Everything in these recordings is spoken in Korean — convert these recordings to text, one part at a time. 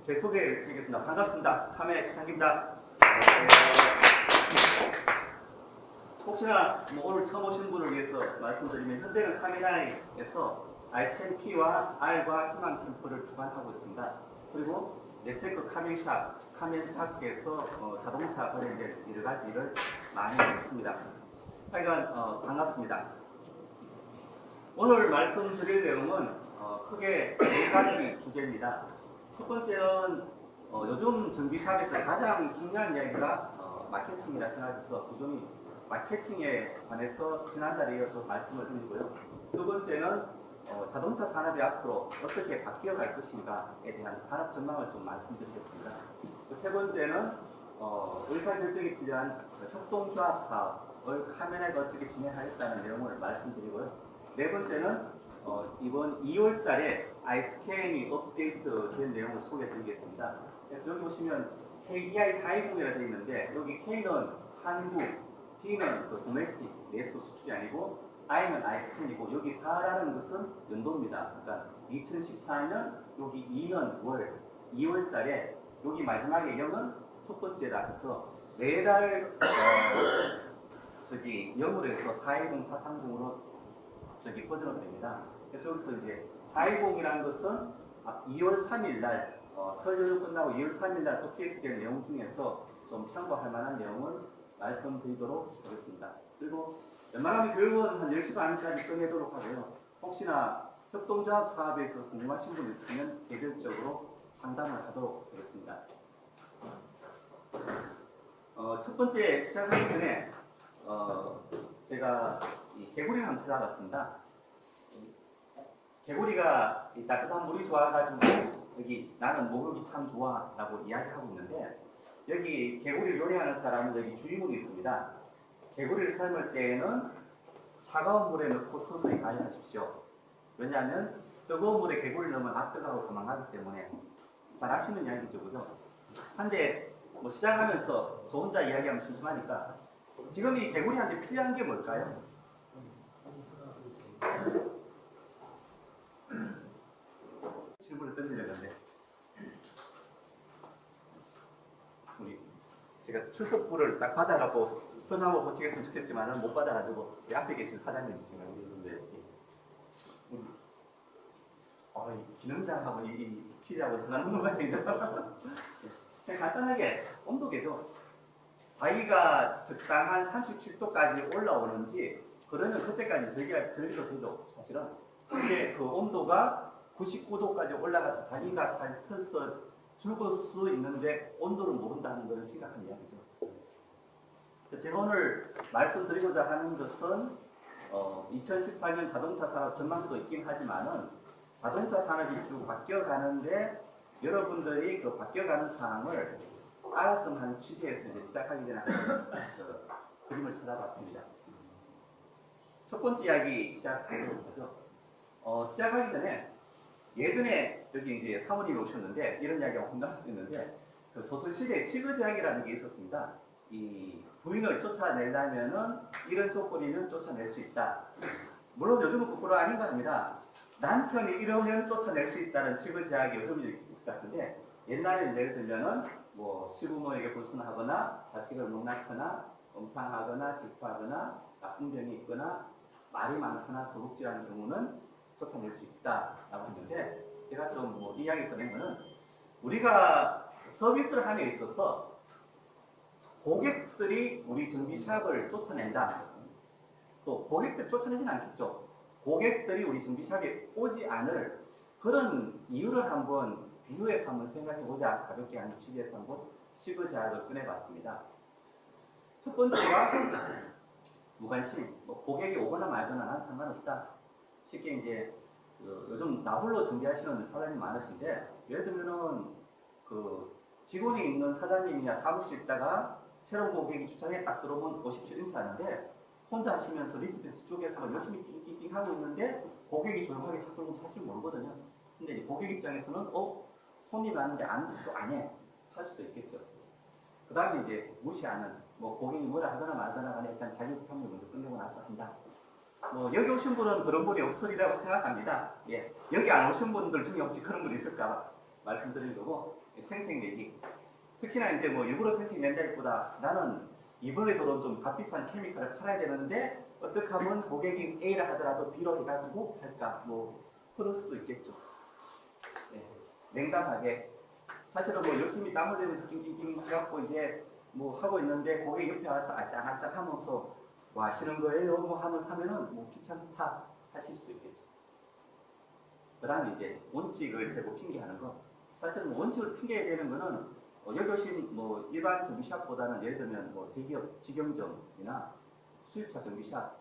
제 소개를 드리겠습니다. 반갑습니다. 카메라 시상입니다. 혹시나 오늘 처음 오신 분을 위해서 말씀드리면 현재는 카메라에서 아이스캔 P와 R과 희망 캠프를 주관하고 있습니다. 그리고 네스테크 카멘샵, 카멘탁에서 자동차 관련된 여러 가지 일을 많이 했습니다. 하여간 반갑습니다. 오늘 말씀드릴 내용은 크게 네 가지 주제입니다. 첫 번째는 요즘 정비샵에서 가장 중요한 이야기가 마케팅이라 생각해서 꾸준히 마케팅에 관해서 지난달에 이어서 말씀을 드리고요. 두 번째는 자동차 산업이 앞으로 어떻게 바뀌어갈 것인가에 대한 산업 전망을 좀 말씀드리겠습니다. 세 번째는 의사결정이 필요한 협동조합 사업을 카메라가 어떻게 진행하겠다는 내용을 말씀드리고요. 네 번째는 이번 2월 달에 아이스캔이 업데이트된 내용을 소개해드리겠습니다. 그래서 여기 보시면 KDI 420이라고 되어 있는데 여기 K는 한국, D는 도메스틱, 내수 수출이 아니고 I는 아이스캔이고 여기 4라는 것은 연도입니다. 그러니까 2014년 여기 2는 월, 2월 달에 여기 마지막에 0은 첫 번째라 해서 매달 저기 0으로 해서 420, 430으로 저기 버전업 됩니다. 그래서 여기서 이제 420이라는 것은 2월 3일 날 설 연휴 끝나고 2월 3일 날 업데이트된 내용 중에서 좀 참고할 만한 내용을 말씀드리도록 하겠습니다. 그리고 웬만하면 교육은 한 10시 반까지 끝내도록 하고요. 혹시나 협동조합 사업에 있어서 궁금하신 분 있으면 개별적으로 상담을 하도록 하겠습니다. 첫 번째 시작하기 전에 제가 이 개구리를 한번 찾아봤습니다. 개구리가 이 따뜻한 물이 좋아가지고 여기 나는 목욕이 참 좋아 라고 이야기하고 있는데 여기 개구리를 요리하는 사람은 여기 주의문이 있습니다. 개구리를 삶을 때에는 차가운 물에 넣고 서서히 가열하십시오. 왜냐하면 뜨거운 물에 개구리를 넣으면 뜨거워 도망가기 때문에. 잘 아시는 이야기죠, 그죠? 한데 뭐 시작하면서 저 혼자 이야기하면 심심하니까 지금 이 개구리한테 필요한 게 뭘까요? 질문을 던지려는데 우리 제가 출석부를 딱 받아갖고 성함을 호칭했으면 좋겠지만은 못 받아가지고 앞에 계신 사장님이신가 그러는데 우리 기능장하고 이 피자하고 상관없는 거 아니죠? 그냥 간단하게 온도계죠. 자기가 적당한 37도까지 올라오는지 그러면 그때까지 절기도 되죠, 사실은. 근데 그 온도가 99도까지 올라가서 자기가 살펴서 죽을 수 있는데 온도를 모른다는 것은 심각한 이야기죠. 제가 오늘 말씀드리고자 하는 것은 2014년 자동차 산업 전망도 있긴 하지만은 자동차 산업이 쭉 바뀌어가는데 여러분들이 그 바뀌어가는 상황을 알았으면 하는 취지에서 이제 시작하기 전에 그림을 찾아봤습니다. 첫 번째 이야기 시작해보도록 하죠. 시작하기 전에 예전에 여기 이제 사모님이 오셨는데 이런 이야기가 혼날 수도 있는데 그 소설시대에 치거제약이라는 게 있었습니다. 이 부인을 쫓아내려면은 이런 조건이면 쫓아낼 수 있다. 물론 요즘은 거꾸로 아닌가 합니다. 남편이 이러면 쫓아낼 수 있다는 치거제약이 요즘은 있을 것 같은데 옛날에는 예를 들면은 뭐 시부모에게 불순하거나 자식을 농락하거나 음탕하거나 질투하거나 나쁜 병이 있거나 말이 많거나 도둑질하는 경우는 쫓아낼 수 있다라고 했는데 제가 좀 뭐 이야기 꺼낸 거는 우리가 서비스를 함에 있어서 고객들이 우리 정비샵을 쫓아낸다. 또 고객들 쫓아내지는 않겠죠. 고객들이 우리 정비샵에 오지 않을 그런 이유를 한번 비유해서 한번 생각해보자. 가볍게 하는 취지에서 한번 치거제약을 꺼내봤습니다. 첫 번째가 무관심. 고객이 오거나 말거나 난 상관없다. 쉽게 이제 요즘 나홀로 정비하시는 사장님 많으신데 예를 들면은 그 직원이 있는 사장님이나 사무실 있다가 새로운 고객이 주차장에 딱 들어오면 오십시오 인사하는데 혼자 하시면서 리프트 뒤쪽에서 열심히 띵띵띵 하고 있는데 고객이 조용하게 찾고 사실 모르거든요. 근데 이제 고객 입장에서는 손님이 왔는데 아는 척도 안 해. 할 수도 있겠죠. 그 다음에 이제 무시하는 뭐 고객이 뭐라 하거나 말거나 간에 일단 자기 평을 먼저 끝내고 나서 한다. 여기 오신 분은 그런 분이 없으리라고 생각합니다. 예. 여기 안 오신 분들 중에 혹시 그런 분이 있을까 말씀드린 거고 생색내기. 특히나 이제 뭐 일부러 생색낸다기보다 나는 이번에 들어온 좀 값비싼 케미칼을 팔아야 되는데 어떻게 하면 고객이 A를 하더라도 B로 해가지고 할까? 뭐 그럴 수도 있겠죠. 네. 냉담하게 사실은 뭐 열심히 땀 흘리면서 낑낑낑 해갖고 이제 뭐 하고 있는데 고객 옆에 와서 아짝아짝 하면서 뭐 하시는 거예요? 뭐 하면은 뭐 귀찮다 하실 수도 있겠죠. 그 다음에 이제 원칙을 대고 핑계하는 거. 사실은 뭐 원칙을 핑계되는 거는 여기 오신 뭐 일반 정비샵보다는 예를 들면 뭐 대기업 직영점이나 수입차 정비샵,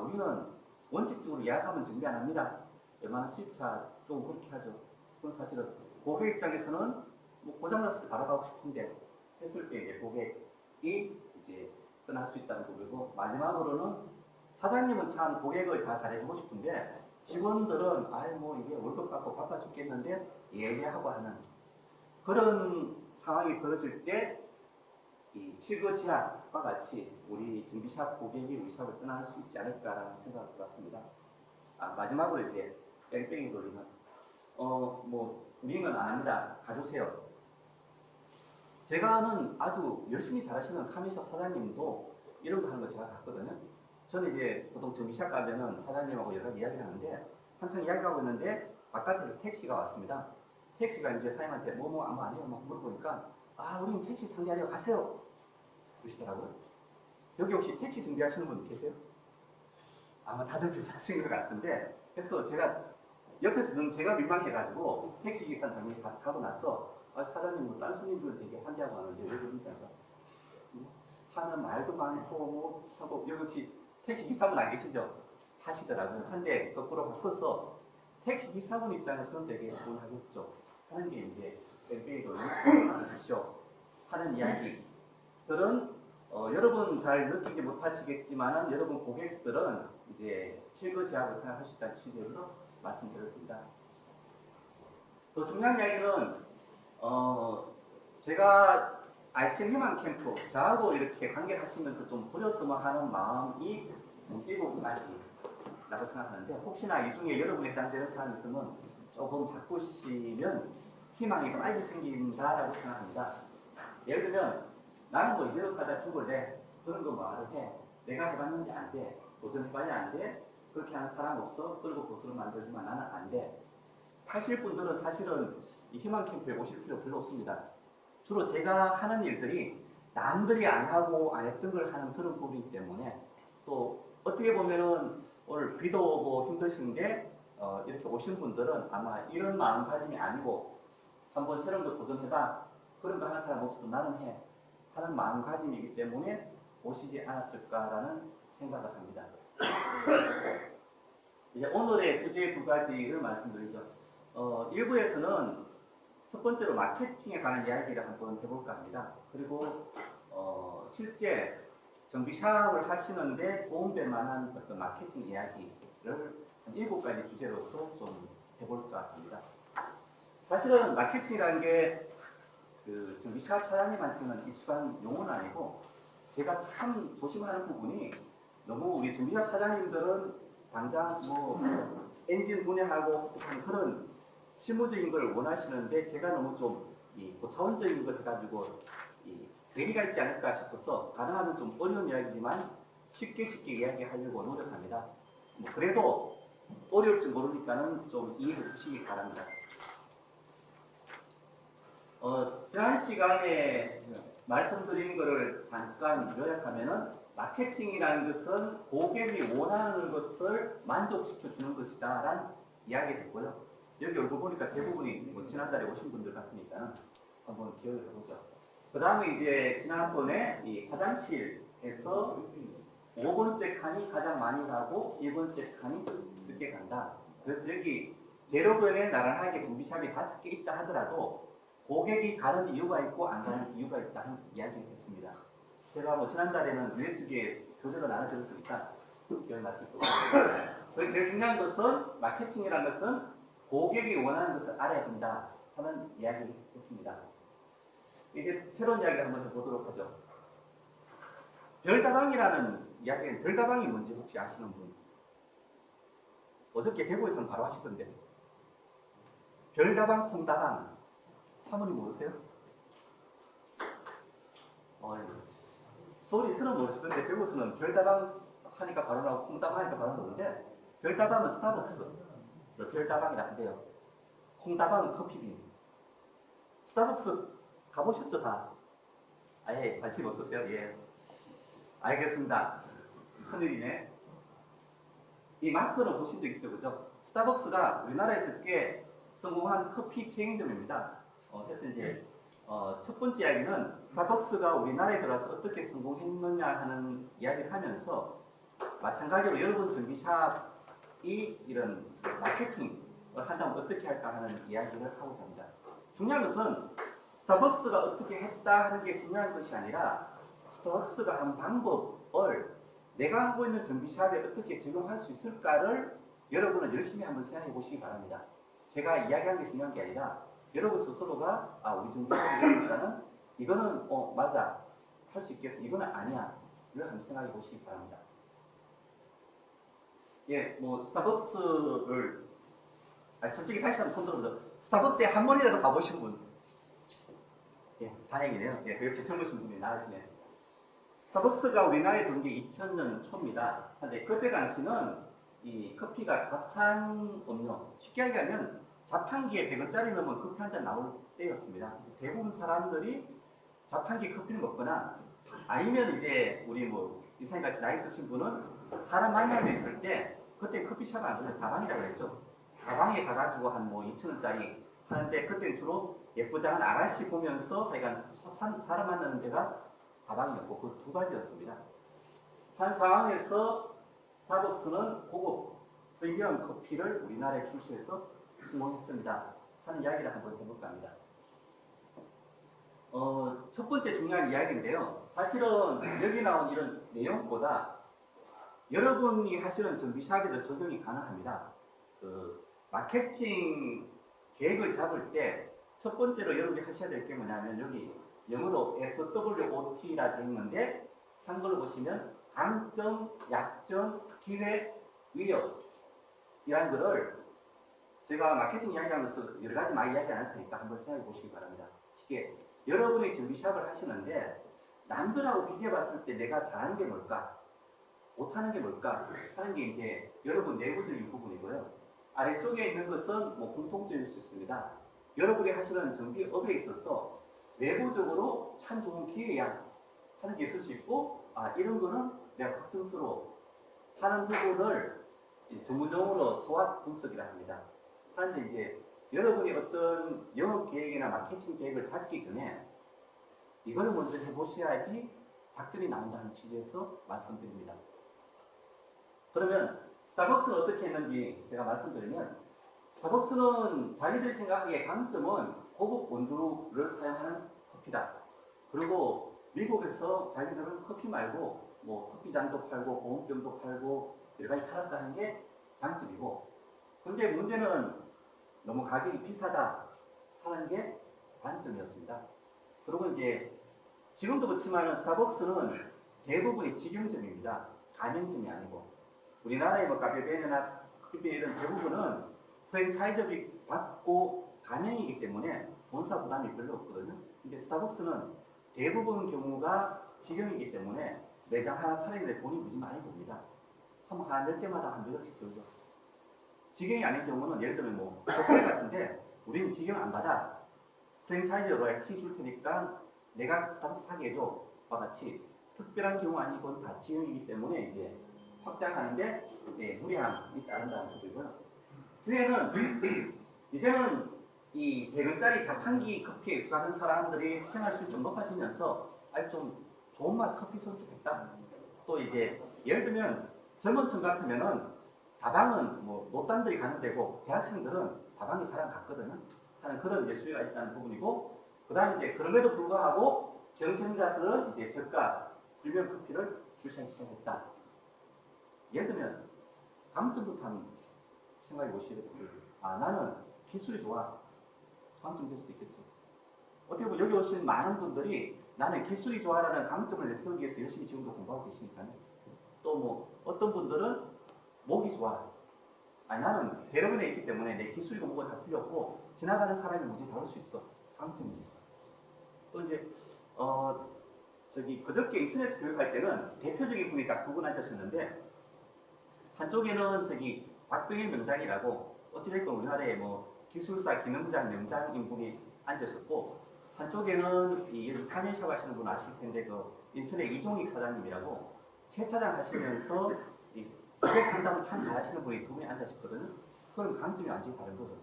우리는 원칙적으로 예약하면 정비 안 합니다. 웬만한 수입차 좀 그렇게 하죠. 그건 사실은 고객 입장에서는 뭐 고장났을 때 바로 가고 싶은데 했을 때 이제 고객이 이제 떠날 수 있다는 거고, 마지막으로는 사장님은 참 고객을 다 잘해주고 싶은데 직원들은 아유 뭐 이게 월급 받고 바빠 죽겠는데 얘기하고 하는 그런 상황이 벌어질 때 이 칠거지약과 같이 우리 정비샵 고객이 우리 샵을 떠날 수 있지 않을까라는 생각을 해봤습니다. 마지막으로 이제 뺑뺑이 돌리면 뭐 우리는 안 합니다. 가주세요. 제가 아는 아주 열심히 잘하시는 카미샵 사장님도 이런 거 하는 거 제가 봤거든요. 저는 이제 보통 정비샵 가면은 사장님하고 여러 가지 이야기를 하는데 한참 이야기하고 있는데 바깥에서 택시가 왔습니다. 택시가 이제 사장님한테 뭐뭐 아무 안 해요 막 물어보니까 우리는 택시 상대하려 가세요 그러시더라고요. 여기 혹시 택시 준비하시는 분 계세요? 아마 다들 비슷하신 것 같은데 그래서 제가 옆에서 너무 제가 민망해가지고 택시기사 당연히 가고 나서 사장님 뭐 딴 손님들 되게 환대하고 하는데 왜 그러니까 하는 말도 많고 뭐 하고 여기 혹시 택시기사분 안 계시죠? 하시더라고요. 한데 거꾸로 바꿔서 택시기사분 입장에서는 되게 서운하겠죠. 하는 게 이제 뺑뺑이도 주십시오 하는 이야기들은 여러분 잘 느끼지 못하시겠지만 여러분 고객들은 이제 칠거지압을 생각할 수 있다는 취지에서 말씀드렸습니다. 더 중요한 이야기는 제가 아이스크림 희망 캠프 저하고 이렇게 관계를 하시면서 좀 버렸으면 하는 마음이 7가지라고 생각하는데 혹시나 이 중에 여러분에 해당되는 사람이 있으면 조금 바꾸시면 희망이 빨리 생긴다라고 생각합니다. 예를 들면 나는 뭐 이대로 살다 죽을래 그런 거 말을 해. 내가 해봤는데 안 돼. 도전해봐야 안 돼. 그렇게 하는 사람 없어. 끌고 보수로 만들지만 나는 안 돼. 하실 분들은 사실은 이 희망 캠프에 오실 필요 별로 없습니다. 주로 제가 하는 일들이 남들이 안 하고 안 했던 걸 하는 그런 부분이기 때문에 또 어떻게 보면은 오늘 비도 오고 힘드신데 이렇게 오신 분들은 아마 이런 마음가짐이 아니고 한번 새로운 거 도전해봐. 그런 거 하는 사람 없어도 나는 해. 하는 마음가짐이기 때문에 오시지 않았을까라는 생각을 합니다. 이제 오늘의 주제 2가지를 말씀드리죠. 1부에서는 첫 번째로 마케팅에 관한 이야기를 한번 해볼까 합니다. 그리고 실제 정비샵을 하시는데 도움될 만한 어떤 마케팅 이야기를 7가지 주제로서 좀 해볼까 합니다. 사실은 마케팅이라는 게 그 정비샵 사장님한테는 익숙한 용어는 아니고 제가 참 조심하는 부분이 너무 우리 정비샵 사장님들은 당장 뭐 엔진 분해하고 그런 실무적인 걸 원하시는데 제가 너무 좀 고차원적인 걸 해가지고 괴리가 있지 않을까 싶어서 가능하면 좀 어려운 이야기지만 쉽게 이야기하려고 노력합니다. 뭐 그래도 어려울지 모르니까는 좀 이해해 주시기 바랍니다. 지난 시간에 말씀드린 것을 잠깐 요약하면은 마케팅이라는 것은 고객이 원하는 것을 만족시켜 주는 것이다 라는 이야기를 했고요. 여기 얼굴 보니까 대부분이 뭐 지난달에 오신 분들 같으니까 한번 기억을 해보죠. 그 다음에 이제 지난번에 이 화장실에서 5번째 칸이 가장 많이 가고 1번째 칸이 적게 간다. 그래서 여기 대로변에 나란하게 정비샵이 5개 있다 하더라도 고객이 가는 이유가 있고 안 가는 이유가 있다는 이야기를 했습니다. 제가 뭐 지난달에는 USB에 교재도 나눠드렸으니까 기억나실 거고. 그래서 제일 중요한 것은 마케팅이라는 것은 고객이 원하는 것을 알아야 된다 하는 이야기를 했습니다. 이제 새로운 이야기를 한번 해보도록 하죠. 별다방이라는 이야기는 별다방이 뭔지 혹시 아시는 분? 어저께 대구에서는 바로 하시던데. 별다방, 콩다방 사모님 모르세요? 서울에서는 모르시던데 대구에서는 별다방 하니까 바로 나오고 콩다방 하니까 바로 나오는데 별다방은 스타벅스, 별다방이라 한대요. 콩다방은 커피빈. 스타벅스 가보셨죠 다? 아예 관심 없으세요? 예. 알겠습니다. 큰일이네. 이 마크는 보신 적 있죠, 그죠? 스타벅스가 우리나라에서 꽤 성공한 커피 체인점입니다. 그래서 이제 첫 번째 이야기는 스타벅스가 우리나라에 들어와서 어떻게 성공했느냐 하는 이야기를 하면서 마찬가지로 여러분 전기샵이 이런 마케팅을 한다면 어떻게 할까 하는 이야기를 하고자 합니다. 중요한 것은 스타벅스가 어떻게 했다 하는 게 중요한 것이 아니라 스타벅스가 한 방법을 내가 하고 있는 전기샵에 어떻게 적용할 수 있을까를 여러분은 열심히 한번 생각해 보시기 바랍니다. 제가 이야기하는 게 중요한 게 아니라 여러분 스스로가 우리 전기샵이니까는 이거는 맞아 할 수 있겠어, 이거는 아니야 이걸 한번 생각해 보시기 바랍니다. 예, 스타벅스를 솔직히 다시 한번 손 들어보죠. 스타벅스에 한 번이라도 가보신 분? 예, 다행이네요. 예, 역시 젊으신 분이 나으시네. 스타벅스가 우리나라에 들어온 게 2000년 초입니다. 근데 그때 당시는 이 커피가 값싼 음료, 쉽게 얘기하면 자판기에 100원짜리 넣으면 커피 한 잔 나올 때였습니다. 그래서 대부분 사람들이 자판기 커피를 먹거나 아니면 이제 우리 이사님같이 나이 있으신 분은 사람 만나러 있을 때 그때 커피숍 안 들어요. 다방이라고 했죠. 다방에 가가지고 한 2,000원짜리 하는데 그때 주로 예쁘장한 아가씨 보면서 하여간 사람 만나는 데가 다방이었고 그 두 가지였습니다. 한 상황에서 스타벅스는 고급 프리미엄 커피를 우리나라에 출시해서 성공했습니다 하는 이야기를 한번 해볼까 합니다. 첫 번째 중요한 이야기인데요. 사실은 여기 나온 이런 내용보다 여러분이 하시는 전기샵에도 적용이 가능합니다. 그 마케팅 계획을 잡을 때 첫 번째로 여러분이 하셔야 될 게 뭐냐면 여기 영어로 SWOT라고 있는데 한글로 보시면 강점, 약점, 기회, 위협 이란 거를 제가 마케팅 이야기하면서 여러 가지 많이 이야기 안 할 테니까 한번 생각해 보시기 바랍니다. 쉽게 여러분이 전기샵을 하시는데 남들하고 비교해 봤을 때 내가 잘하는 게 뭘까? 못하는 게 뭘까? 하는 게 이제 여러분 내부적인 부분이고요. 아래쪽에 있는 것은 공통점일 수 있습니다. 여러분이 하시는 전기업에 있어서 내부적으로 참 좋은 기회야 하는 게 있을 수 있고 이런 거는 내가 걱정스러워 하는 부분을 전문용어로 SWOT 분석이라 합니다. 하는데 이제 여러분이 어떤 영업 계획이나 마케팅 계획을 잡기 전에 이걸 먼저 해보셔야지 작전이 나온다는 취지에서 말씀드립니다. 그러면 스타벅스는 어떻게 했는지 제가 말씀드리면 스타벅스는 자기들이 생각하기에 강점은 고급 원두를 사용하는 커피다. 그리고 미국에서 자기들은 커피 말고 커피잔도 팔고 보온병도 팔고 여러 가지 팔았다 하는 게 장점이고 근데 문제는 너무 가격이 비싸다 하는 게 단점이었습니다. 그리고 이제 지금도 그렇지만 스타벅스는 대부분이 직영점입니다. 가맹점이 아니고 우리나라의 카페베네나 커피베 이런 대부분은 프랜차이즈비 받고 가맹이기 때문에 본사 부담이 별로 없거든요. 근데 스타벅스는 대부분 경우가 직영이기 때문에 매장 하나 차리는데 돈이 무지 많이 듭니다. 한번 몇 개마다 한 몇 억씩 들죠. 직영이 아닌 경우는 예를 들면 호텔 같은데 우리는 직영 안 받아. 프랜차이즈 로얄티 줄 테니까 내가 스타벅스 사게 해줘. 와 같이 특별한 경우 아니고 다 직영이기 때문에 이제 확장하는데 무리함이 따른다는 거고요. 뒤에는 이제는 이 100원짜리 자판기 커피에 익숙한 사람들이 생활 수준이 좀 높아지면서 좀 좋은 맛 커피 선택했다. 또 이제 예를 들면 젊은 층 같으면은 다방은 노단들이 가는 데고 대학생들은 다방이 잘 안 갔거든요. 하는 그런 이제 수요가 있다는 부분이고 그 다음에 이제 그럼에도 불구하고 경쟁자들은 이제 저가 프리미엄 커피를 출시하기 시작했다. 예를 들면 강점부터 한번 생각해 보시게 되면 나는 기술이 좋아. 강점이 될 수도 있겠죠. 어떻게 보면 여기 오신 많은 분들이 나는 기술이 좋아라는 강점을 내세우기 위해서 열심히 지금도 공부하고 계시니까요. 또 어떤 분들은 목이 좋아. 나는 대로변에 있기 때문에 내 기술이고 뭐가 다 필요 없고 지나가는 사람이 무지 잘할 수 있어. 강점이죠. 또 이제 그저께 인터넷 교육할 때는 대표적인 분이 딱 두 분 앉으셨는데, 한쪽에는 박병일 명장이라고 어찌됐건 우리나라의 기술사 기능장 명장인 분이 앉으셨고, 한쪽에는 여기 카멘샵 하시는 분 아실 텐데 인터넷 이종익 사장님이라고 세차장 하시면서 이 고객 상담을 참 잘하시는 분이 두 분이 앉으셨거든요. 그런 강점이 완전히 다른 거죠.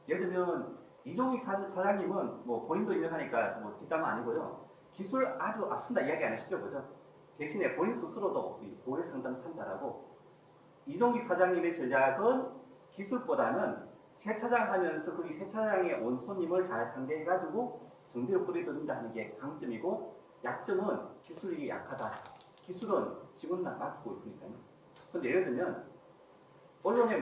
예를 들면 이종익 사장님은 본인도 인정하니까 뒷담화 아니고요. 기술 아주 앞선다 이야기 안 하시죠, 그죠? 대신에 본인 스스로도 고객 상담 참 잘하고, 이종익 사장님의 전략은 기술보다는 세차장 하면서 거기 세차장에 온 손님을 잘 상대해가지고 정비를 뿌려드린다 하는 게 강점이고, 약점은 기술이 약하다. 기술은 직원만 맡고 있으니까요. 근데 예를 들면 언론에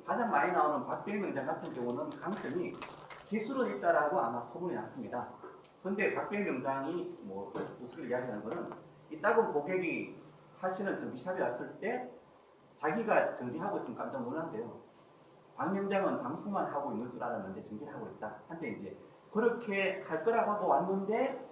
가장 많이 나오는 박병일 명장 같은 경우는 강점이 기술은 있다라고 아마 소문이 났습니다. 근데 박병일 명장이 우스갯 이야기하는 거는 이 작은 고객이 하시는 정비샵에 왔을 때 자기가 정비하고 있으면 깜짝 놀란대요. 박 명장은 방송만 하고 있는 줄 알았는데 정비를 하고 있다. 한데 이제 그렇게 할 거라고 하고 왔는데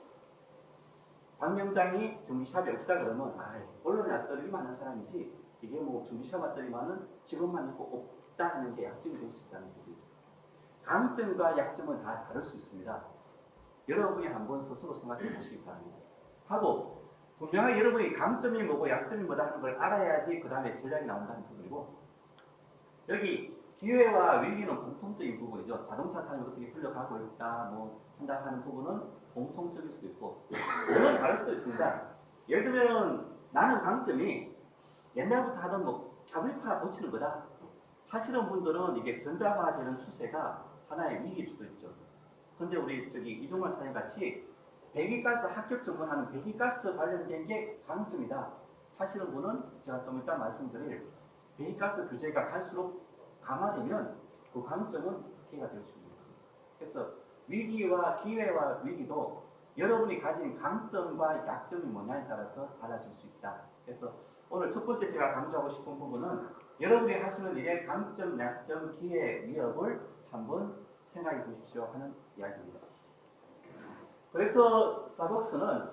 박 명장이 정비샵에 없다 그러면 언론에 와서 떨기만 하는 사람이지 이게 정비샵 왔더니만은 직원만 있고 없다 하는 게 약점이 될 수 있다는 거죠. 강점과 약점은 다 다를 수 있습니다. 여러분이 한번 스스로 생각해 보시기 바랍니다. 하고 분명히 여러분이 강점이 뭐고 약점이 뭐다 하는 걸 알아야지 그 다음에 전략이 나온다는 부분이고, 여기 기회와 위기는 공통적인 부분이죠. 자동차 산업이 어떻게 흘러가고 있다 한다 하는 부분은 공통적일 수도 있고 물론 다를 수도 있습니다. 예를 들면 나는 강점이 옛날부터 하던 타블레트 고치는 거다 하시는 분들은 이게 전자화되는 추세가 하나의 위기일 수도 있죠. 근데 우리 이종만 사장님 같이 배기가스 합격 전문하는 배기가스 관련된 게 강점이다 하시는 분은 제가 좀 이따 말씀드릴 배기가스 규제가 갈수록 강화되면 그 강점은 피해가 될 수 있는 거죠. 그래서 위기와 기회와 위기도 여러분이 가진 강점과 약점이 뭐냐에 따라서 달라질 수 있다. 그래서 오늘 첫 번째 제가 강조하고 싶은 부분은 여러분이 하시는 일의 강점, 약점, 기회, 위협을 한번 생각해 보십시오 하는 이야기입니다. 그래서 스타벅스는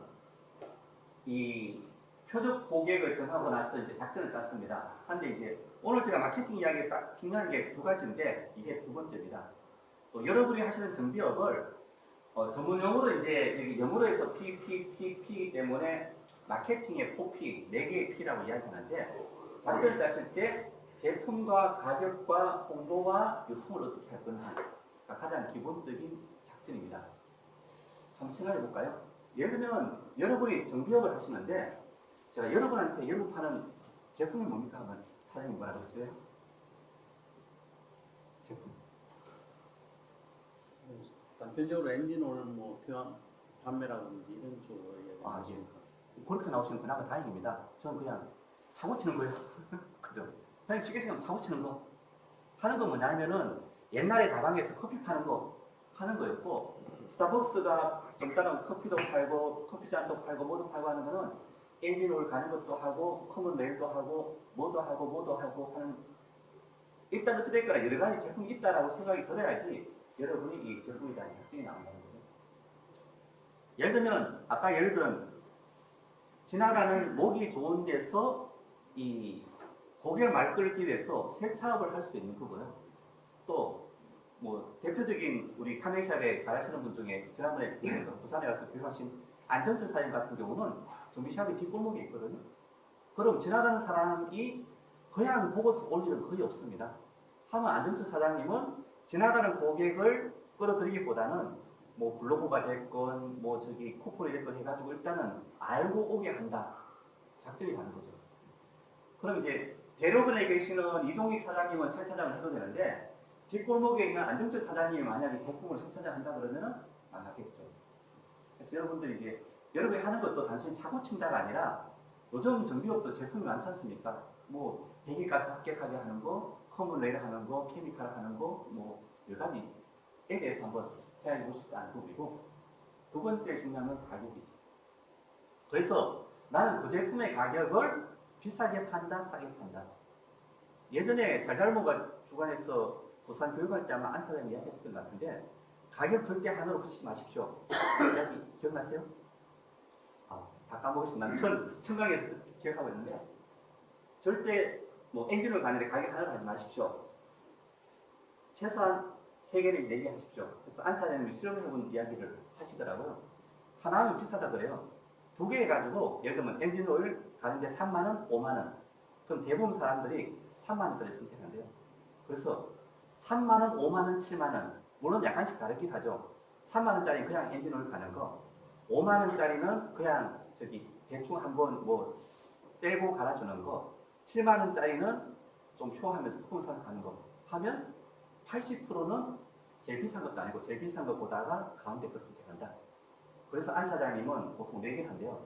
이 표적 고객을 정하고 나서 이제 작전을 짰습니다. 한데 이제 오늘 제가 마케팅 이야기에 딱 중요한 게 두 가지인데 이게 두 번째입니다. 또 여러분이 하시는 정비업을 전문용어로 이제 여기 영어로 해서 P이기 때문에 마케팅의 P, 4개의 P라고 이야기하는데, 작전을 짜실 때 제품과 가격과 홍보와 유통을 어떻게 할 건지 가장 기본적인 작전입니다. 한번 생각해 볼까요? 예를 들면 여러분이 정비업을 하시는데 제가 여러분한테 여러분 파는 제품이 뭡니까? 하면 사장님 뭐라고 했어요? 제품. 단편적으로 엔진오일 교환 판매라든지 이런 쪽으로 얘기하십니까? 그렇게 나오시면 그나마 다행입니다. 저는 그냥 차고 치는 거예요. 그죠? 그냥 쉽게 생각하면 차고 치는 거. 하는 건 뭐냐면은 옛날에 다방에서 커피 파는 거 하는 거였고, 스타벅스가 좀 다른 커피도 팔고 커피잔도 팔고 뭐도 팔고 하는 거는 엔진오일 가는 것도 하고 커먼 레일도 하고 뭐도 하고 하는, 일단 어찌됐거나 여러 가지 제품이 있다라고 생각이 들어야지 여러분이 이 제품에 대한 작전이 나온다는 거죠. 예를 들면 아까 예를 든 지나가는 목이 좋은 데서 이 고객을 말 끌기 위해서 세차업을 할 수도 있는 거고요. 또 대표적인 우리 카메샵에 잘하시는 분 중에 지난번에 부산에 와서 교육하신 안전철 사장님 같은 경우는 정비샵이 뒷골목에 있거든요. 그럼 지나가는 사람이 그냥 보고서 올 일은 거의 없습니다. 하면 안전철 사장님은 지나가는 고객을 끌어들이기보다는 블로그가 됐건 쿠폰이 됐건 해가지고 일단은 알고 오게 한다. 작전이 가는 거죠. 그럼 이제 대로변에 계시는 이종익 사장님은 세차장을 해도 되는데 뒷골목에 있는 안정철 사장님이 만약에 제품을 세차장 한다 그러면은 안 하겠죠. 그래서 여러분들이 이제 여러분이 하는 것도 단순히 차고 친다가 아니라 요즘 정비업도 제품이 많지 않습니까? 배기가스 합격하게 하는 거, 커먼 레일 하는 거, 케미칼 하는 거, 여러 가지에 대해서 한번 생각해 보실 수 있는 부분이고, 두 번째 중요한 건 가격이죠. 그래서 나는 그 제품의 가격을 비싸게 판다, 싸게 판다. 예전에 잘잘못가 주관해서 부산 교육할 때 아마 안 사장님이 이야기했던 것 같은데, 가격 절대 하나로 붙이지 마십시오. 이야기 기억나세요? 다 까먹으신다면 청강에서 기억하고 있는데 절대 뭐 엔진을 가는데 가격 하나로 하지 마십시오. 최소한 3개를 얘기하십시오. 그래서 안 사장님이 실험해본 이야기를 하시더라고요. 하나는 비싸다 그래요. 2개 해가지고 예를 들면 엔진 오일 가는데 3만원, 5만원. 그럼 대부분 사람들이 3만원짜리 선택한대요. 그래서 3만원, 5만원, 7만원. 물론 약간씩 다르긴 하죠. 3만원짜리 그냥 엔진 오일 가는 거, 5만원짜리는 그냥 대충 한번 뭐 떼고 갈아주는 거, 7만원짜리는 좀 쇼하면서 퍼포먼스 가는 거 하면 80%는 제일 비싼 것도 아니고 제일 비싼 거 보다가 가운데 거 선택한다. 그래서 안 사장님은 보통 4개 한대요.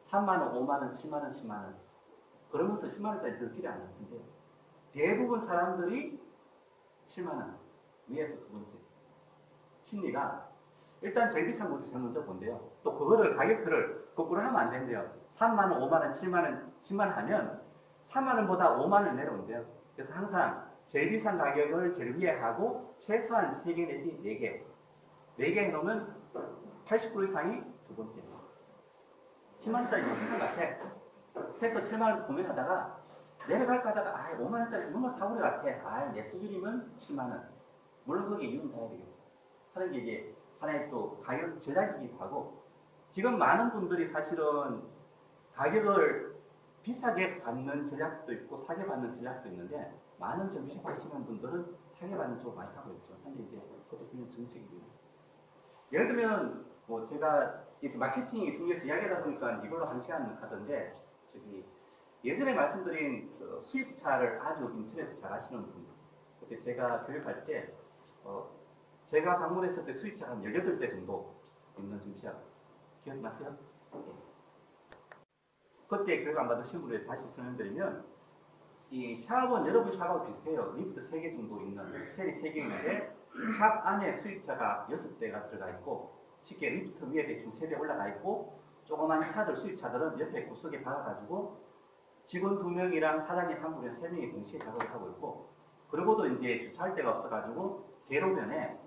3만원, 5만원, 7만원, 10만원. 그러면서 10만원짜리 별 기대 안 할 텐데 대부분 사람들이 7만원 위에서 2번째. 심리가 일단 제일 비싼 것도 제일 먼저 본대요. 또 그거를 가격표를 거꾸로 하면 안 된대요. 3만원, 5만원, 7만원, 10만원 하면 3만원보다 5만원 내려온대요. 그래서 항상 제일 비싼 가격을 제일 위에 하고 최소한 3개 내지 4개. 4개 해놓으면 80% 이상이 2번째. 10만원짜리 너무 비싼 것 같아. 해서 7만원 고민하다가 내려갈까 하다가 5만원짜리 뭔가 사고를 같아. 내 수준이면 7만원. 물론 거기에 이유는 다 해야 되겠죠. 하는 게 이제 하나의 또 가격 전략이기도 하고, 지금 많은 분들이 사실은 가격을 비싸게 받는 전략도 있고 싸게 받는 전략도 있는데 많은 정비샵 하시는 분들은 싸게 받는 쪽을 많이 하고 있죠. 근데 이제 그것도 그냥 정책이고요. 예를 들면 뭐 제가 이렇게 마케팅이 중요해서 이야기하다 보니까 이걸로 1시간 가던데 예전에 말씀드린 그 수입차를 아주 인천에서 잘 아시는 분들, 그때 제가 교육할 때 제가 방문했을 때 수입차가 한 18대 정도 있는 정비샵 기억나세요? 네. 그때 교육 안 받으신 분을 다시 설명드리면, 이 샵은 여러분 샵하고 비슷해요. 리프트 3개 정도 있는 셀이 3개 있는데 샵 안에 수입차가 6대가 들어가 있고, 쉽게 리프트 위에 대충 3대 올라가 있고, 조그만 차들 수입차들은 옆에 구석에 박아가지고 직원 2명이랑 사장님 1분에 3명이 동시에 작업을 하고 있고, 그러고도 이제 주차할 데가 없어가지고 대로변에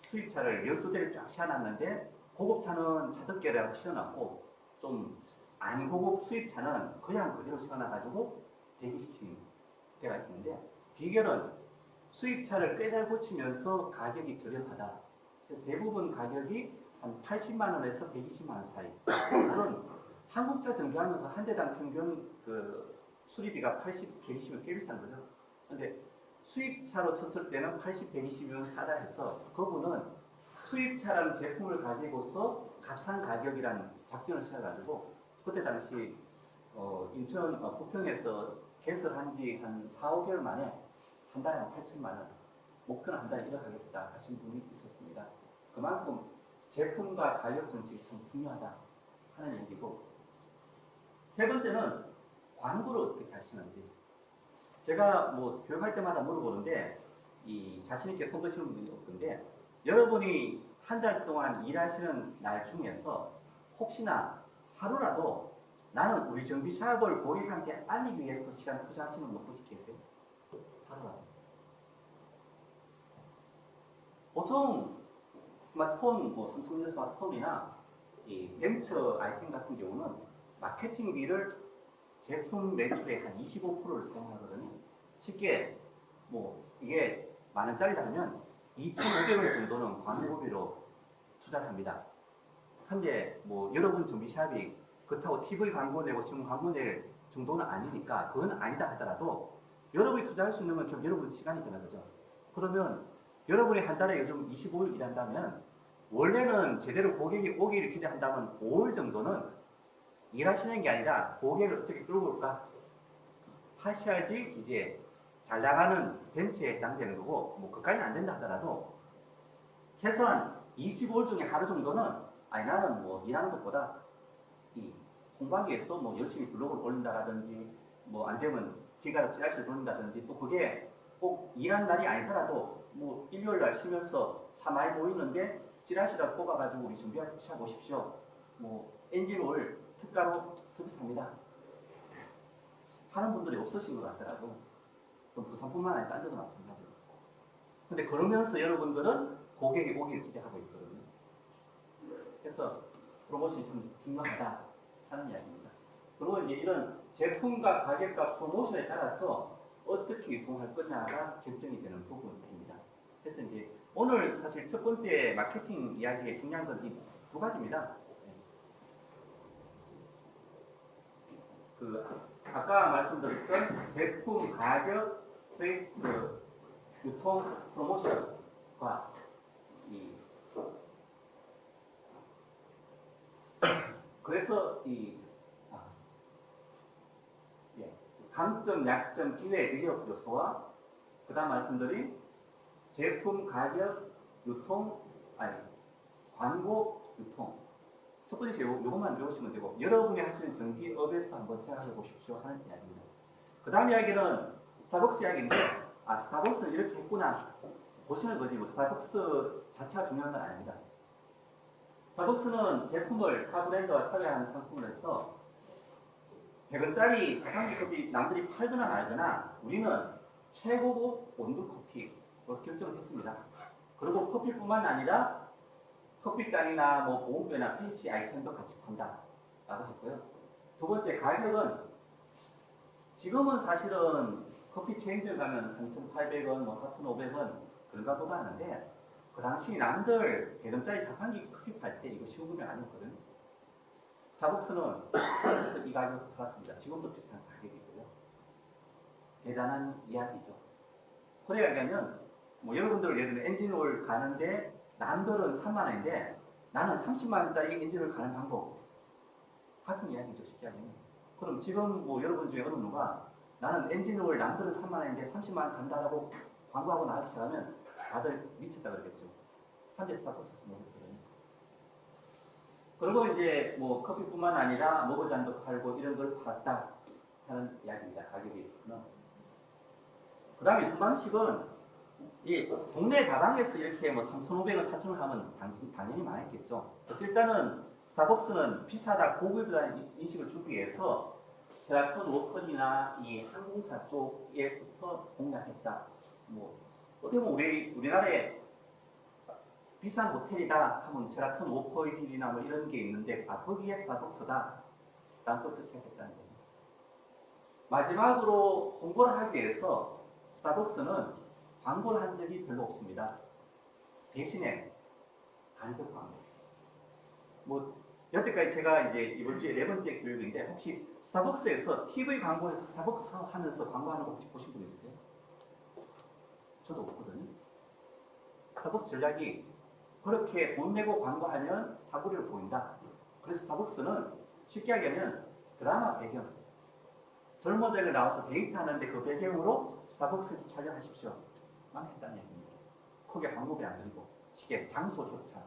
수입차를 12대를 쫙 씌워놨는데 고급차는 차덮개를 씌워놨고 좀 안 고급 수입차는 그냥 그대로 씌워놔가지고 대기시키는 데가 있었는데, 비결은 수입차를 꽤 잘 고치면서 가격이 저렴하다. 대부분 가격이 한 80만원에서 120만원 사이. 물론 한국차 정비하면서 한 대당 평균 그 수리비가 80, 120이면 꽤 비싼 거죠. 근데 수입차로 쳤을 때는 80, 120이면 싸다 해서 그분은 수입차라는 제품을 가지고서 값싼 가격이라는 작전을 세워가지고 그때 당시 인천 부평에서 개설한 지 한 4, 5개월 만에 한 달에 한 8천만 원, 목표는 한 달에 1억 하겠다 하신 분이 있었습니다. 그만큼 제품과 가격 정책이 참 중요하다 하는 얘기고, 세 번째는 광고를 어떻게 하시는지. 제가 뭐 교육할 때마다 물어보는데 이 자신 있게 손 드시는 분이 없던데, 여러분이 한 달 동안 일하시는 날 중에서 혹시나 하루라도 나는 우리 정비샵을 고객한테 알리기 위해서 시간 투자하시는 분 혹시 계세요? 하루라도. 보통 스마트폰, 뭐 삼성전 스마트폰이나 이 벤처 아이템 같은 경우는 마케팅비를 제품 매출의 한 25%를 사용하거든요. 쉽게 뭐 이게 만원짜리다 하면 2,500원 정도는 광고비로 투자를 합니다. 근데 뭐 여러분 정비샵이 그렇다고 TV 광고 내고 지금 광고 낼 정도는 아니니까 그건 아니다 하더라도 여러분이 투자할 수 있는 건 결국 여러분 시간이잖아요. 그죠? 그러면 여러분이 한 달에 요즘 25일 일한다면 원래는 제대로 고객이 오기를 기대한다면 5일 정도는 일하시는 게 아니라 고객을 어떻게 끌고 올까 하셔야지 이제 잘 나가는 벤치에 해당되는 거고, 뭐 그까지는 안 된다 하더라도 최소한 25일 중에 하루 정도는 나는 뭐 일하는 것보다 이 홍보하기위해서 뭐 열심히 블로그를 올린다라든지 뭐 안 되면 길 가서 지하철 돌린다든지, 또 그게 꼭 일한 날이 아니더라도 뭐 일요일 날 쉬면서 차 많이 모이는데 지라시라도 뽑아가지고 우리 준비하셔 보십시오. 뭐 엔진 오일 특가로 서비스합니다 하는 분들이 없으신 것 같더라고. 그럼 부산뿐만 아니라 딴 데도 마찬가지고. 근데 그러면서 여러분들은 고객이 오길 기대하고 있거든요. 그래서 프로모션이 참 중요하다 하는 이야기입니다. 그리고 이제 이런 제품과 가격과 프로모션에 따라서 어떻게 유통할 거냐가 결정이 되는 부분입니다. 그래서 이제 오늘 사실 첫 번째 마케팅 이야기의 중요한 건 이 두 가지입니다. 그 아까 말씀드렸던 제품 가격 플레이스 유통 프로모션과 이 그래서 이 강점, 약점, 기회, 위력 요소와 그 다음 말씀드린 제품 가격 유통 광고 유통 첫 번째 요것만 외우시면 되고 여러분이 하시는 전기업에서 한번 생각해 보십시오 하는 이야기입니다. 그 다음 이야기는 스타벅스 이야기인데 스타벅스는 이렇게 했구나 보시는 거지 뭐 스타벅스 자체가 중요한 건 아닙니다. 스타벅스는 제품을 타 브랜드와 차별하는 상품을 해서 100원짜리 자판기 커피 남들이 팔거나 말거나 우리는 최고급 원두 커피로 결정을 했습니다. 그리고 커피뿐만 아니라 커피잔이나 뭐 보온배나 펜시 아이템도 같이 판다 라고 했고요. 두 번째 가격은 지금은 사실은 커피 체인점 가면 3,800원, 뭐 4,500원 그런가 보다 하는데 그 당시 남들 100원짜리 자판기 커피 팔 때 이거 쉬운 금액 아니었거든요. 스타벅스는 처음부터 이 가격을 팔았습니다. 지금도 비슷한 가격이고요. 대단한 이야기죠. 코리아 가면 뭐 여러분들 예를 들면 엔진오일 가는데 남들은 3만 원인데 나는 30만 원짜리 엔진오일 가는 방법 같은 이야기죠. 쉽게 하면. 그럼 지금 뭐 여러분 중에 어느 누가 나는 엔진오일 남들은 3만 원인데 30만 원 간다라고 광고하고 나가기 시작하면 다들 미쳤다 그러겠죠. 현재 스타벅스 모르거든요. 그리고 이제 뭐 커피뿐만 아니라 머그잔도 팔고 이런 걸 팔았다 하는 이야기입니다. 가격에 있어서는. 그 다음에 유통방식은 이 동네 다방에서 이렇게 뭐 3,500원, 4,000원 하면 당연히 많았겠죠. 그래서 일단은 스타벅스는 비싸다, 고급이라는 인식을 주기 위해서 셰라톤 워컨이나 이 항공사 쪽에부터 공략했다. 뭐 어떻게 보면 우리나라에 비싼 호텔이다 하면 셰라톤 워커힐이나 뭐 이런 게 있는데 거기에 스타벅스다 라는 것도 시작했다는 거죠. 마지막으로 홍보를 하기 위해서 스타벅스는 광고를 한 적이 별로 없습니다. 대신에 간접 광고. 뭐 여태까지 제가 이제 이번 주에 네 번째 교육인데 혹시 스타벅스에서 TV 광고에서 스타벅스 하면서 광고하는 거 혹시 보신 분 있어요? 저도 없거든요. 스타벅스 전략이 그렇게 돈 내고 광고하면 사고리를 보인다. 그래서 스타벅스는 쉽게 하면 드라마 배경 젊은이들 나와서 데이트하는데 그 배경으로 스타벅스에서 촬영하십시오. 만 했다는 얘기입니다. 크게 광고비 안 들고 쉽게 장소 협찬.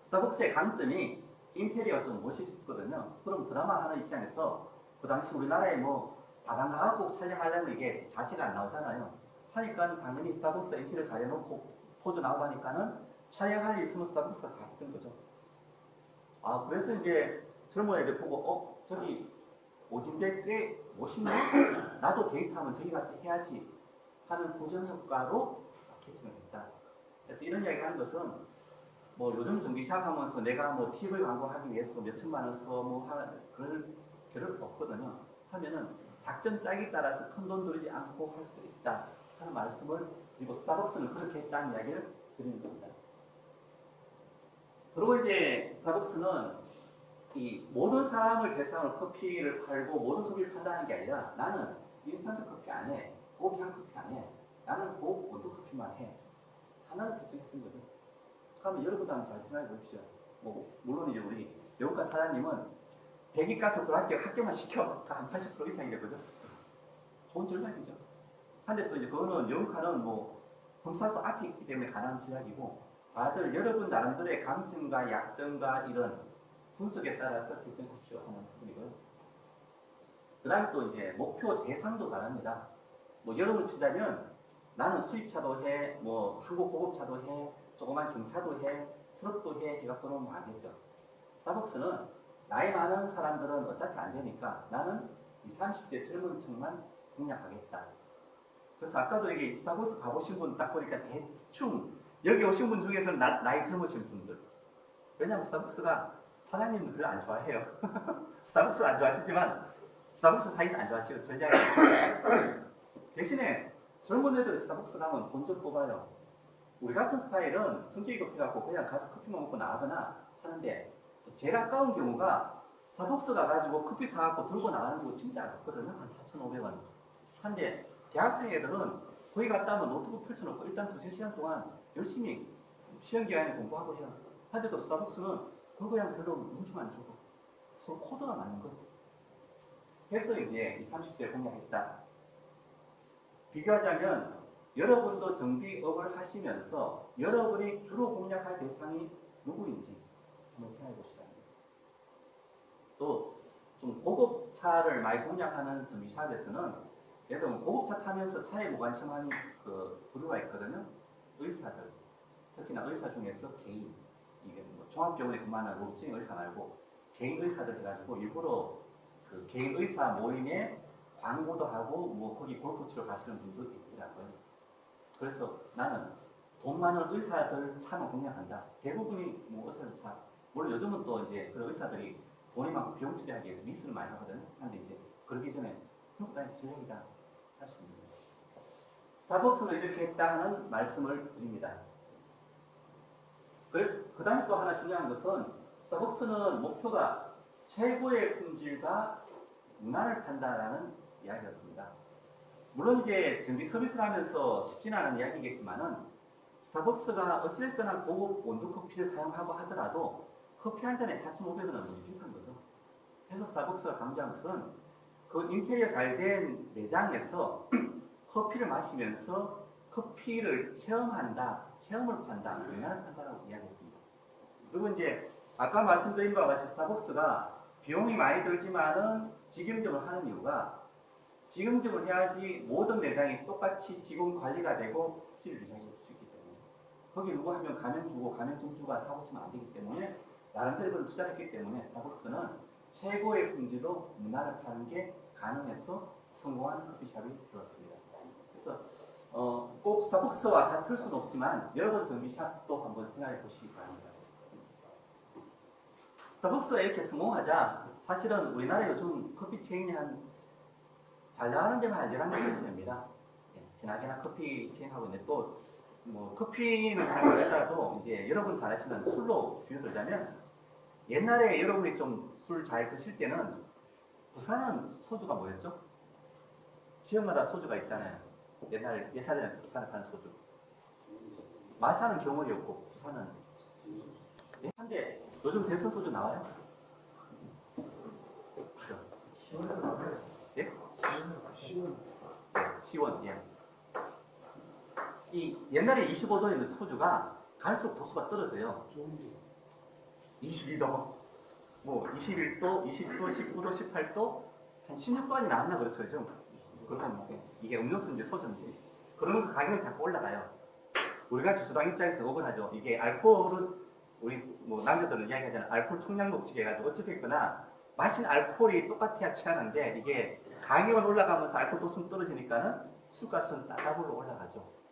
스타벅스의 강점이 인테리어가 좀 멋있었거든요. 그럼 드라마 하는 입장에서 그 당시 우리나라에 뭐 다방가하고 촬영하려면 이게 자세가 안 나오잖아요. 하니까 당연히 스타벅스 인테리어 잘 해놓고 포즈 나오고 하니까는 촬영할 일 있으면 스타벅스가 다 했던 거죠. 그래서 이제 젊은 애들 보고 저기 오진대 꽤 멋있네? 나도 데이트하면 저기 가서 해야지 하는 고정 효과로 마케팅을 했다. 그래서 이런 이야기 하는 것은 뭐 요즘 전기샵 하면서 내가 뭐 TV 광고하기 위해서 몇 천만 원 써 뭐 그럴 필요 없거든요. 하면은 작전 짜기 따라서 큰 돈 들이지 않고 할 수도 있다 하는 말씀을 드리고 스타벅스는 그렇게 했다는 이야기를 드리는 겁니다. 그리고 이제 스타벅스는 이 모든 사람을 대상으로 커피를 팔고 모든 커피를 판다는 게 아니라 나는 인스턴트 커피 안 해, 고급향 커피 안 해, 나는 고급 원두 커피만 해 하나를 결정했던 거죠. 그러면 여러분도 한번 잘 생각해 보십시오. 뭐 물론 이제 우리 영국과 사장님은 대기 가서 그 학교만 시켜 한 80% 이상이 되거든. 좋은 전략이죠. 근데 또 이제 그거는 영국화는 뭐 검사소 앞에 있기 때문에 가능한 전략이고 다들 여러분 나름대로의 강점과 약점과 이런 분석에 따라서 결정하십시오 하는 부분이고요. 그 다음에 또 이제 목표 대상도 다릅니다. 뭐 여러분 치자면 나는 수입차도 해, 뭐 한국 고급차도 해, 조그만 경차도 해, 트럭도 해 해갖고 놓으면 안 되죠. 스타벅스는 나이 많은 사람들은 어차피 안 되니까 나는 20, 30대 젊은 층만 공략하겠다 그래서 아까도 이게 스타벅스 가보신 분 딱 보니까 대충 여기 오신 분 중에서는 나이 젊으신 분들. 왜냐하면 스타벅스가 사장님은 별로 안 좋아해요. 스타벅스 안 좋아하시지만 스타벅스 사이는 안 좋아하시고 전략이 대신에 젊은 애들 스타벅스 가면 돈 좀 뽑아요. 우리 같은 스타일은 성격이 급해갖고 그냥 가서 커피만 먹고 나가거나 하는데 제일 아까운 경우가 스타벅스 가가지고 커피 사갖고 들고 나가는 거 진짜 아깝거든요. 한 4,500원. 한데 대학생 애들은 거기 갔다 오면 노트북 펼쳐놓고 일단 2-3시간 동안 열심히 시험 기간에 공부하고 해요. 한데도 스타벅스는 그거 그냥 별로 눈치 안 주고 서로 코드가 맞는 거죠. 그래서 이제 이 30대 공략했다. 비교하자면 여러분도 정비업을 하시면서 여러분이 주로 공략할 대상이 누구인지 한번 생각해 보시라는 거죠. 또 좀 고급차를 많이 공략하는 정비샵에서는 예를 들면 고급차 타면서 차에 무관심한 그 부류가 있거든요. 의사들. 특히나 의사 중에서 개인. 이게 뭐 종합병원에 근무하는 고급진 의사 말고 개인 의사들 해가지고 일부러 그 개인 의사 모임에 광고도 하고 뭐 거기 골프 치러 가시는 분도 있더라고요. 그래서 나는 돈 많은 의사들 차만 공략한다. 대부분이 뭐 의사들 차. 물론 요즘은 또 이제 그런 의사들이 돈이 많고 비용 처리하기 위해서 미스를 많이 하거든요. 근데 이제 그러기 전에 그것까지 전략이다 할 수 있는 거죠. 스타벅스는 이렇게 했다는 말씀을 드립니다. 그래서 그 다음에 또 하나 중요한 것은 스타벅스는 목표가 최고의 품질과 문화를 판다라는 이야기였습니다. 물론 이제 정비 서비스를 하면서 쉽지는 않은 이야기겠지만은 스타벅스가 어찌됐거나 고급 원두커피를 사용하고 하더라도 커피 한 잔에 4,500원은 너무 비싼 거죠. 그래서 스타벅스가 강조한 것은 그 인테리어 잘 된 매장에서 커피를 마시면서 커피를 체험한다, 체험을 판다, 문화를 판다라고 이야기했습니다. 그리고 이제 아까 말씀드린 바와 같이 스타벅스가 비용이 많이 들지만은 직영점을 하는 이유가 직영점을 해야지 모든 매장이 똑같이 직원 관리가 되고 품질을 유지할 수 있기 때문에 거기 누구 하면 가맹주고 가맹점주가 사오시면 안 되기 때문에 나름대로 그런 투자를 했기 때문에 스타벅스는 최고의 품질로 문화를 파는 게 가능해서 성공한 커피숍이 되었습니다. 그래서 꼭 스타벅스와 같을 수는 없지만 여러분 정비샵도 한번 생각해 보시기 바랍니다. 스타벅스가 이렇게 성공하자 사실은 우리나라 요즘 커피 체인이 잘 나가는 데만 한 11개 정도 됩니다. 지나게나 커피 체인하고 있는데 또 뭐 커피는 잘 모르더라도 이제 여러분 잘 아시는 술로 비유들자면 옛날에 여러분이 좀 술 잘 드실 때는 부산은 소주가 뭐였죠? 지역마다 소주가 있잖아요. 예산에 부산에 파는 소주. 마산은 경월이었고 부산은 한데 요즘 대선 소주 나와요? 그죠? 시원해서 나와요. 예? 시원. 시원. 예. 이 옛날에 25도였는 소주가 갈수록 도수가 떨어져요. 22도, 뭐 21도, 20도, 19도, 18도, 한 16도까지 나왔나 그렇죠, 좀. 그렇다면 이게 음료수인지 소주인지 그러면서 가격이 자꾸 올라가요. 우리가 주스당 입장에서 억울하죠. 이게 알코올은 우리 뭐 남자들은 이야기하잖아요. 알코올 총량 높이게 해가지고 어찌됐거나 마신 알코올이 똑같아야 취하는데 이게 가격은 올라가면서 알코올 도수는 떨어지니까는 술값은 따블로 올라가죠.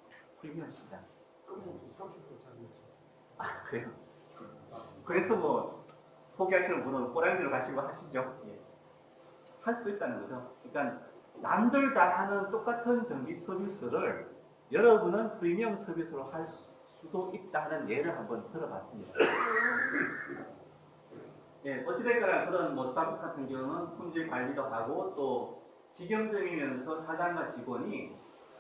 프리미엄 시장. 그 30%짜리. 아 그래요? 그래서 뭐 포기하시는 분은 호랑이로 가시고 하시죠. 예. 할 수도 있다는 거죠. 그러니까 남들 다 하는 똑같은 전기 서비스를 여러분은 프리미엄 서비스로 할 수도 있다는 예를 한번 들어봤습니다. 예, 어찌됐거나 그런 뭐 스타벅스 같은 경우는 품질 관리도 하고 또 직영점이면서 사장과 직원이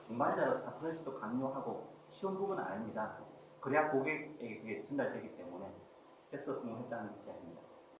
동반자로서 파트너십도 강요하고 쉬운 부분은 아닙니다. 그래야 고객에게 전달되기 때문에 해서 성공했다는 이야기입니다.